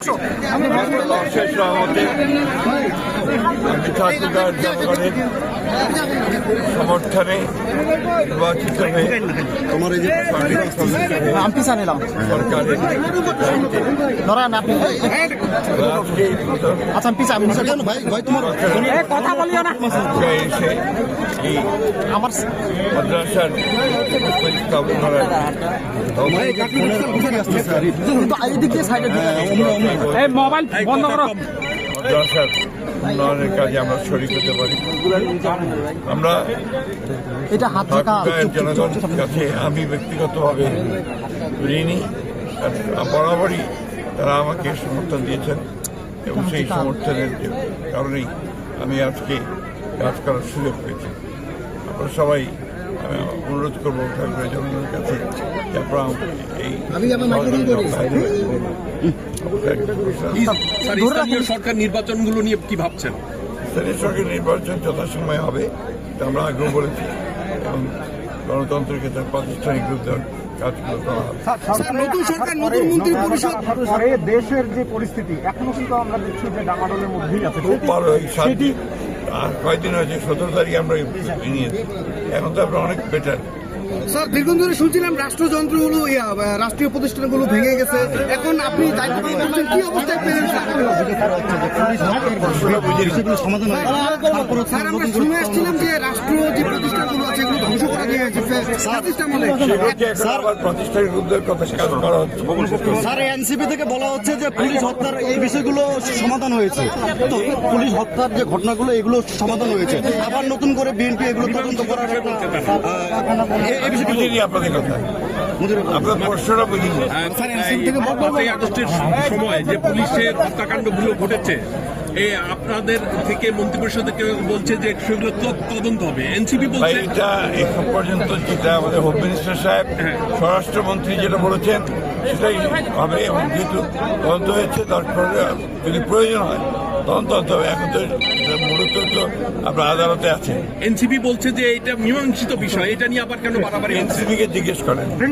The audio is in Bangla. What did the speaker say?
শেষ সহমতে আমি ঠাকুরগাঁও জনগণের সমর্থনে নির্বাচিত হয়ে সরকারের এসে এই মাদ্রাসার স্থাপন করার মাদ্রাসার উন্নয়নের কাজে আমরা শরীক হতে পারি। আমরা জনগণের কাছে আমি ব্যক্তিগতভাবে ঋণী, বরাবরই তারা আমাকে সমর্থন দিয়েছেন এবং সেই সমর্থনের কারণেই আমি আজকে কাজ করার সুযোগ পেয়েছি। আপনারা সবাই অনুরোধ করবো ঠাকুরের জনগণের কাছে যে আপনারা এই স্থানীয় সরকার নির্বাচনগুলো নিয়ে কি ভাবছেন? স্থানীয় সরকার নির্বাচন যথাসময়ে হবে তা আমরা আগ্রহ বলেছি এবং গণতন্ত্রকে তার প্রাতিষ্ঠানিক রূপ দেওয়ার কাজগুলো করা হবে। নতুন সরকার, নতুন মন্ত্রী পরিষদ, দেশের যে পরিস্থিতি এখনো কিন্তু আমরা দেখছি যে ডামাডোলের মধ্যেই আছে। খুব ভালো এই আর কয়েকদিন হয়েছে 17 তারিখে আমরা নিয়েছি, এখন তো আমরা অনেক বেটার। স্যার দীর্ঘদিন ধরে শুনছিলাম রাষ্ট্রযন্ত্রগুলো রাষ্ট্রীয় প্রতিষ্ঠানগুলো ভেঙে গেছে, এখন আপনি দায়িত্ব পালন করছেন, কি অবস্থায় পেলেন স্যার? আমরা শুনে আসছিলাম যে রাষ্ট্রীয় যে প্রতিষ্ঠানগুলো আছে এগুলো ধ্বংস করে দিয়ে গেছে প্রতিষ্ঠানিক রূপ দেওয়ার কথা কাজ করা হচ্ছে। স্যার এনসিপি থেকে বলা হচ্ছে যে পুলিশ হত্যার এই বিষয়গুলো সমাধান হয়েছে, তো পুলিশ হত্যার যে ঘটনাগুলো এগুলো সমাধান হয়েছে, আবার নতুন করে বিএনপি এগুলো তদন্ত করার বুঝিনি আপনাদের কথা, আপনার প্রশ্নটা বুঝিনি। 5ই আগস্টের সময় যে পুলিশের হত্যাকাণ্ডগুলো ঘটেছে, আপনাদের থেকে মন্ত্রিপরিষদে কেউ বলছে যে সেগুলো তদন্ত হবে, এনসিপি বলছে এটা এখন পর্যন্ত যেটা আমাদের হোম মিনিস্টার সাহেব স্বরাষ্ট্রমন্ত্রী যেটা বলেছেন সেটাই হবে এবং যেহেতু তদন্ত হয়েছে তারপরে যদি প্রয়োজন হয় তদন্ত হবে। এখন তো মূলত তো আপনার আদালতে আছে। এনসিপি বলছে যে এটা মীমাংসিত বিষয়, এটা নিয়ে আবার কেন বাড়াবাড়ি? এনসিপিকে জিজ্ঞেস করেন।